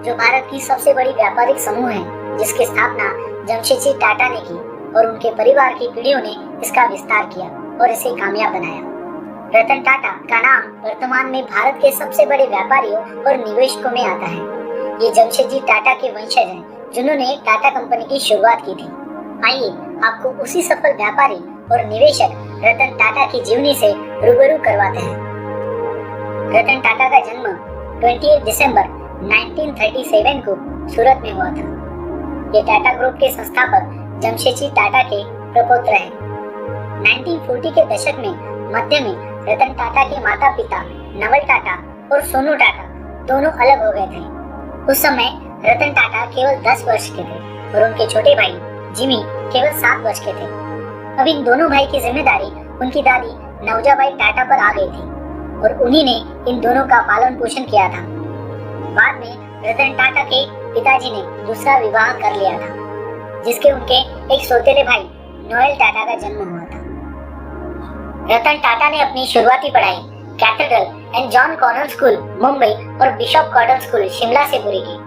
जो भारत की सबसे बड़ी व्यापारिक समूह है, जिसकी स्थापना जमशेदजी टाटा ने की और उनके परिवार की पीढ़ियों ने इसका विस्तार किया और इसे कामयाब बनाया। रतन टाटा का नाम वर्तमान में भारत के सबसे बड़े व्यापारियों और निवेशकों में आता है। ये जमशेदजी टाटा के वंशज हैं, जिन्होंने टाटा कंपनी की शुरुआत की थी। आइए आपको उसी सफल व्यापारी और निवेशक रतन टाटा की जीवनी से रूबरू करवाते हैं। रतन टाटा का जन्म 28 दिसंबर 1937 को सूरत में हुआ था। ये टाटा ग्रुप के संस्थापक जमशेदजी टाटा के प्रपौत्र हैं। 1940 के दशक में मध्य में रतन टाटा के माता पिता नवल टाटा और सोनू टाटा दोनों अलग हो गए थे। उस समय रतन टाटा केवल 10 वर्ष के थे और उनके छोटे भाई जिमी केवल 7 वर्ष के थे। अब इन दोनों भाई की जिम्मेदारी उनकी दादी नवजाबाई टाटा पर आ गई थी और उन्हीं ने इन दोनों का पालन पोषण किया था। बाद में रतन टाटा के पिताजी ने दूसरा विवाह कर लिया था, जिसके उनके एक सौतेले भाई नोएल टाटा का जन्म हुआ था। रतन टाटा ने अपनी शुरुआती पढ़ाई cathedral and John corner school Mumbai और बिशप कॉटन स्कूल शिमला से पूरी की।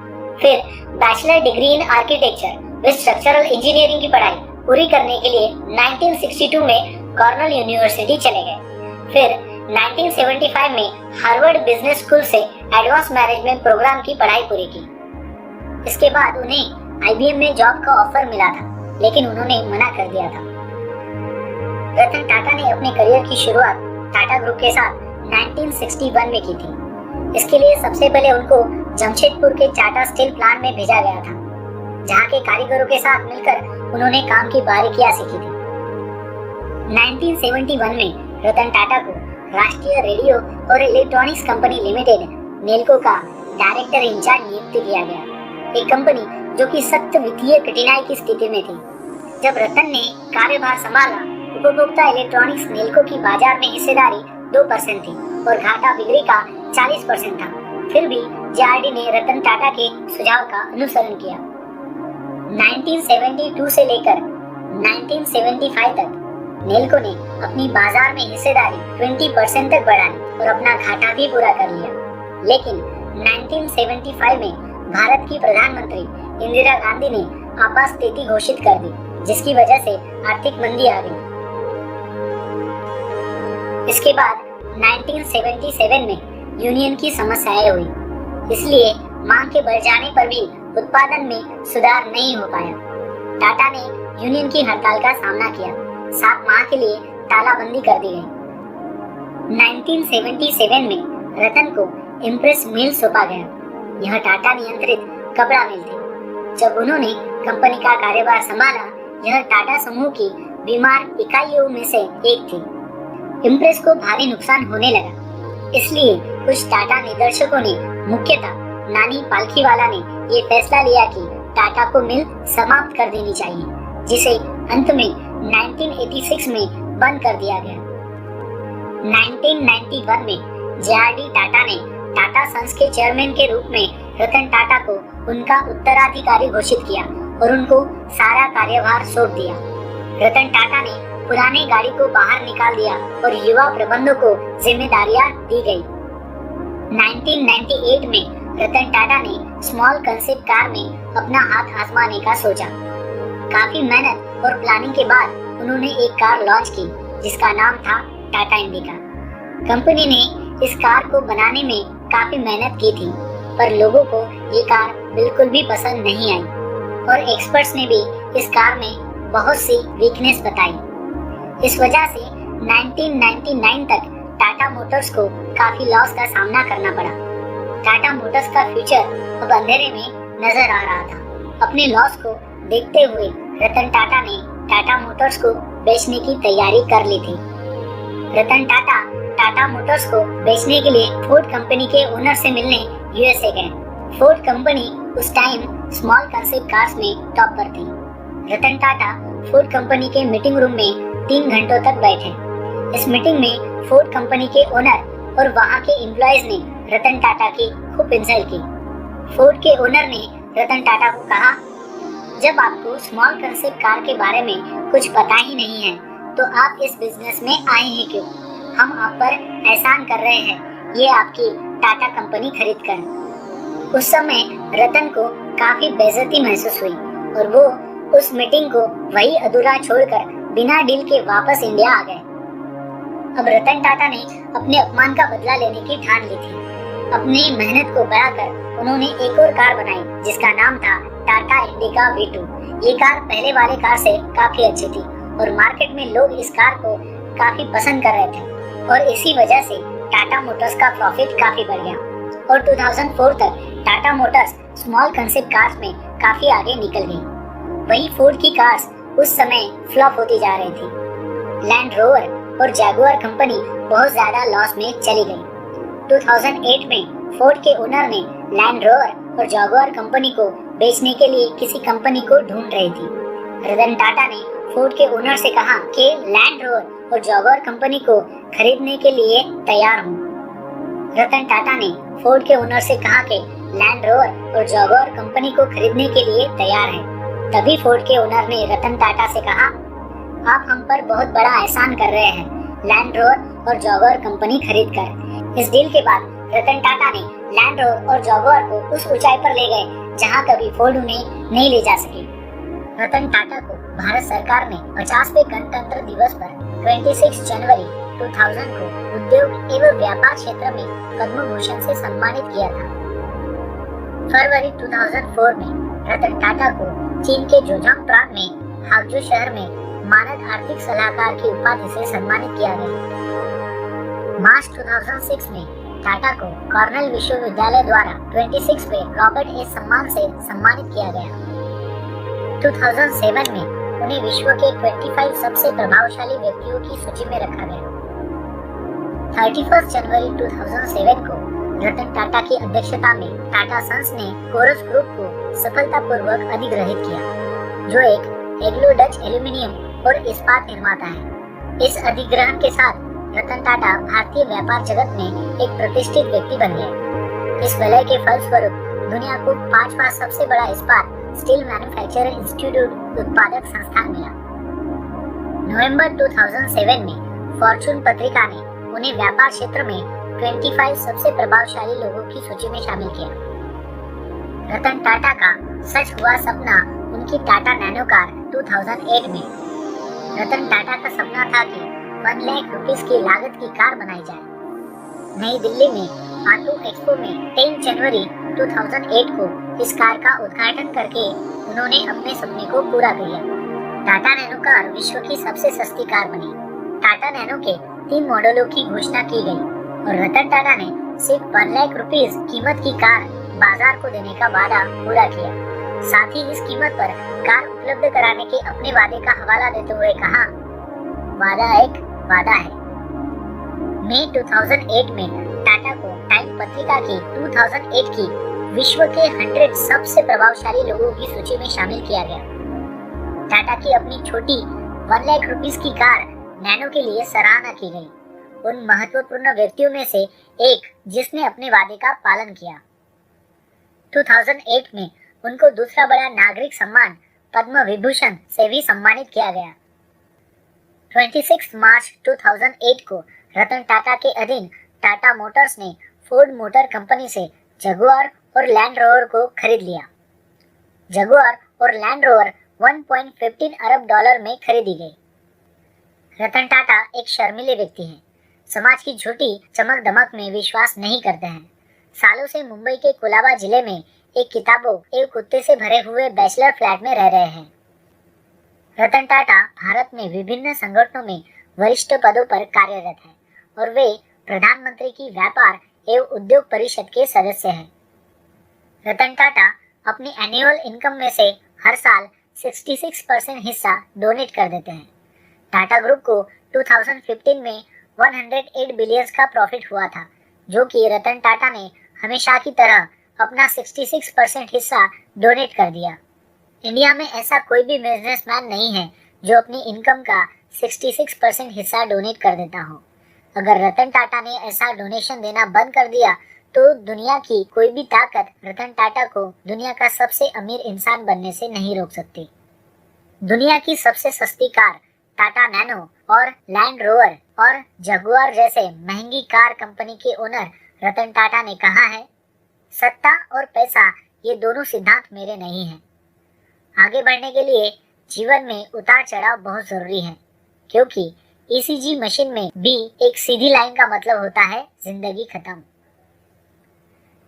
फिर बैचलर डिग्री इन आर्किटेक्चर व स्ट्रक्चरल इंजीनियरिंग की पढ़ाई पूरी करने के लिए 1962 में कॉर्नेल यूनिवर्सिटी चले गए। फिर 1975 में हार्वर्ड बिजनेस स्कूल से एडवांस मैनेजमेंट प्रोग्राम की पढ़ाई पूरी की। इसके बाद उन्हें IBM में जॉब का ऑफर मिला था, लेकिन उन्होंने मना कर दिया था। रतन टाटा ने अपने करियर की शुरुआत टाटा ग्रुप के साथ 1961 में की थी। इसके लिए सबसे पहले उनको जमशेदपुर के टाटा स्टील प्लांट में भेजा गया था, जहां के कारीगरों के साथ मिलकर उन्होंने काम की बारीकियां सीखी थी। 1971 में रतन टाटा को राष्ट्रीय रेडियो और इलेक्ट्रॉनिक्स कंपनी लिमिटेड नेल्को का डायरेक्टर इंचार्ज नियुक्त किया गया, एक कंपनी जो कि सख्त वित्तीय कठिनाई की स्थिति में थी। जब रतन ने कार्यभार संभाला, उपभोक्ता इलेक्ट्रॉनिक्स नेल्को की बाजार में हिस्सेदारी 2% थी और घाटा बिक्री का 40% था। फिर भी JRD ने रतन टाटा के सुझाव का अनुसरण किया। 1972 से लेकर 1975 तक नेल्को ने अपनी बाजार में हिस्सेदारी 20% तक बढ़ाई और अपना घाटा भी पूरा कर लिया। लेकिन 1975 में भारत की प्रधानमंत्री इंदिरा गांधी ने आपात स्थिति घोषित कर दी, जिसकी वजह से आर्थिक मंदी आ गई। इसके बाद 1977 में यूनियन की समस्याएं हुई, इसलिए मांग के बढ़ जाने पर भी उत्पादन में सुधार नहीं हो पाया। टाटा ने यूनियन की हड़ताल का सामना किया। 7 माह के लिए तालाबंदी कर दी गई। 1977 में रतन को इम्प्रेस मिल सौंपा गया। यह टाटा नियंत्रित कपड़ा मिल थी। जब उन्होंने कंपनी का कार्यभार संभाला, यह टाटा समूह की बीमार इकाइयों में से एक थी। इम्प्रेस को भारी नुकसान होने लगा, इसलिए कुछ टाटा निदेशकों ने, मुख्यतः नानी पालखीवाला ने ये फैसला लिया कि टाटा को मिल समाप्त कर देनी चाहिए, जिसे अंत में 1986 में बंद कर दिया गया। 1991 में JRD टाटा ने टाटा सन्स के चेयरमैन के रूप में रतन टाटा को उनका उत्तराधिकारी घोषित किया और उनको सारा कार्यभार सौंप दिया। रतन टाटा ने पुरानी गाड़ी को बाहर निकाल दिया और युवा प्रबंधकों को जिम्मेदारियां दी गई। 1998 में रतन टाटा ने स्मॉल कंसेप्ट कार में अपना हाथ आजमाने का सोचा। काफी मेहनत और प्लानिंग के बाद उन्होंने एक कार लॉन्च की, जिसका नाम था टाटा इंडिका। कंपनी ने इस कार को बनाने में काफी मेहनत की थी, पर लोगों को ये कार बिल्कुल भी पसंद नहीं आई और एक्सपर्ट्स ने भी इस कार में बहुत सी वीकनेस बताई। इस वजह से 1999 तक टाटा मोटर्स को काफी लॉस का सामना करना पड़ा। टाटा मोटर्स का फ्यूचर अब अंधेरे में नजर आ रहा था। अपने लॉस को देखते हुए रतन टाटा ने टाटा मोटर्स को बेचने की तैयारी कर ली थी। रतन टाटा टाटा मोटर्स को बेचने के लिए फोर्ड कंपनी के ओनर से मिलने USA गए। फोर्ड कंपनी उस टाइम स्मॉल कंसेप्ट कार्स में टॉप पर थी। रतन टाटा फोर्ड कंपनी के मीटिंग रूम में 3 घंटों तक बैठे। इस मीटिंग में फोर्ड कंपनी के ओनर और वहां के एम्प्लॉयज ने रतन टाटा की खूब इंसल्ट की। फोर्ड के ओनर ने रतन टाटा को कहा, जब आपको स्मॉल कंसेप्ट कार के बारे में कुछ पता ही नहीं है तो आप इस बिजनेस में आए हैं क्यों? हम आप पर एहसान कर रहे हैं, ये आपकी टाटा कंपनी खरीद कर। उस समय रतन को काफी बेइज्जती महसूस हुई और वो उस मीटिंग को वही अधूरा छोड़कर बिना डील के वापस इंडिया आ गए। अब रतन टाटा ने अपने अपमान का बदला लेने की ठान ली थी। अपनी मेहनत को बढ़ाकर उन्होंने एक और कार बनाई जिसका नाम था टाटा इंडिका V2। ये कार पहले वाले कार से काफी अच्छी थी और मार्केट में लोग इस कार को काफी पसंद कर रहे थे और इसी वजह से टाटा मोटर्स का प्रॉफिट काफी बढ़ गया और 2004 तक Tata Motors small concept cars में काफी आगे निकल गई। वहीं फोर्ड की कार्स उस समय फ्लॉप होती जा रही थी। लैंड रोवर और जैगुआर कंपनी बहुत ज्यादा लॉस में चली गई। 2008 में फोर्ड के ओनर ने लैंड रोवर और जैगुआर कंपनी को बेचने के लिए किसी कंपनी को ढूंढ रही थी। रतन टाटा ने फोर्ड के ओनर से कहा कि लैंड रोवर और जैगुआर कंपनी को खरीदने के लिए तैयार हूँ। रतन टाटा ने फोर्ड के ओनर से कहा कि लैंड रोवर और जैगुआर कंपनी को खरीदने के लिए तैयार है। तभी फोर्ड के ओनर ने रतन टाटा से कहा, आप हम पर बहुत बड़ा एहसान कर रहे हैं लैंड रोवर और जैगुआर कंपनी खरीद कर। इस डील के बाद रतन टाटा ने लैंड रोवर और जैगुआर को उस ऊंचाई पर ले गए जहां कभी फोर्ड उन्हें नहीं ले जा सके। रतन टाटा को भारत सरकार ने 50वें गणतंत्र दिवस पर 26 जनवरी 2000 को उद्योग एवं व्यापार क्षेत्र में पद्म भूषण से सम्मानित किया था। फरवरी 2004 में रतन टाटा को चीन के जोजियांग प्रांत में हागजू शहर में मानद आर्थिक सलाहकार की उपाधि से सम्मानित किया गया। मार्च 2006 में टाटा को कॉर्नेल विश्वविद्यालय द्वारा 26वें रॉबर्ट ए सम्मान से सम्मानित किया गया। 2007 में उन्हें विश्व के 25 सबसे प्रभावशाली व्यक्तियों की सूची में रखा गया। 31 जनवरी 2007 को रतन टाटा की अध्यक्षता में टाटा सन्स ने कोरस ग्रुप को सफलतापूर्वक अधिग्रहित किया, जो एक एंग्लो डच एल्यूमिनियम और इस्पात निर्माता है। इस अधिग्रहण के साथ रतन टाटा भारतीय व्यापार जगत में एक प्रतिष्ठित व्यक्ति बन गए। इस विलय के फलस्वरूप दुनिया को 5वां सबसे बड़ा इस्पात स्टील मैन्युफैक्चरर इंस्टीट्यूट उत्पादक संस्थान मिला। नवंबर 2007 में फॉर्चून पत्रिका ने उन्हें व्यापार क्षेत्र में 25 सबसे प्रभावशाली लोगों की सूची में शामिल किया। रतन टाटा का सच हुआ सपना उनकी टाटा नैनो कार 2008 में। रतन टाटा का सपना था कि 1 लाख रुपीस की लागत की कार बनाई जाए। नई दिल्ली में ऑटो एक्सपो में 10 जनवरी 2008 को इस कार का उद्घाटन करके उन्होंने अपने सपने को पूरा किया। टाटा नैनो कार विश्व की सबसे सस्ती कार बनी। टाटा नैनो के 3 मॉडलों की घोषणा की गई और रतन टाटा ने सिर्फ 1 लाख रुपीस कीमत की कार बाजार को देने का वादा पूरा किया। साथ ही इस कीमत पर कार उपलब्ध कराने के अपने वादे का हवाला देते हुए कहा, वादा एक वादा है। मई 2008 में टाटा को टाइम पत्रिका की 2008 की विश्व के 100 सबसे प्रभावशाली लोगों की सूची में शामिल किया गया। टाटा की अपनी छोटी 1 लाख रुपीस की कार नैनो के लिए सराहना की गई, उन महत्वपूर्ण व्यक्तियों में से एक जिसने अपने वादे का पालन किया। 2008 में उनको दूसरा बड़ा नागरिक सम्मान पद्म विभूषण से भी सम्मानित किया गया। 26 मार्च 2008 को रतन टाटा के अधीन टाटा मोटर्स ने फोर्ड मोटर कंपनी से जगुआर और लैंड रोवर को खरीद लिया। जगुआर और लैंड रोवर 1.15 अरब डॉलर में खरीदी गई। रतन टाटा एक शर्मीले व्यक्ति हैं। समाज की झूठी चमक दमक में विश्वास नहीं करते हैं। सालों से मुंबई के कोलाबा जिले में एक किताबों एवं कुत्ते से भरे हुए बैचलर फ्लैट में रह रहे हैं। रतन टाटा भारत में विभिन्न संगठनों में वरिष्ठ पदों पर कार्यरत हैं और वे प्रधानमंत्री की व्यापार एवं उद्योग परिषद के सदस्य हैं। रतन टाटा अपनी एनुअल इनकम में से हर साल 66% हिस्सा डोनेट कर देते हैं। टाटा ग्रुप को 2015 में 108 बिलियन का प्रॉफिट हुआ था, जो कि रतन टाटा ने हमेशा की तरह अपना 66% हिस्सा डोनेट कर दिया। इंडिया में ऐसा कोई भी बिजनेसमैन नहीं है जो अपनी इनकम का 66% हिस्सा डोनेट कर देता हो। अगर रतन टाटा ने ऐसा डोनेशन देना बंद कर दिया तो दुनिया की कोई भी ताकत रतन टाटा को दुनिया का सबसे अमीर इंसान बनने से नहीं रोक सकती। दुनिया की सबसे सस्ती कार टाटा नैनो और लैंड रोवर और जगुआर जैसे महंगी कार कंपनी के ओनर रतन टाटा ने कहा है, सत्ता और पैसा ये दोनों सिद्धांत मेरे नहीं हैं। आगे बढ़ने के लिए जीवन में उतार चढ़ाव बहुत जरूरी है, क्योंकि ईसीजी मशीन में भी एक सीधी लाइन का मतलब होता है जिंदगी खत्म।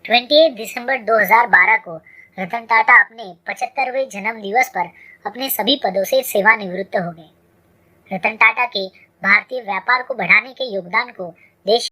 28 दिसंबर 2012 को रतन टाटा अपने 75वें जन्म दिवस पर अपने सभी पदों से सेवानिवृत्त हो गए। रतन टाटा के भारतीय व्यापार को बढ़ाने के योगदान को देश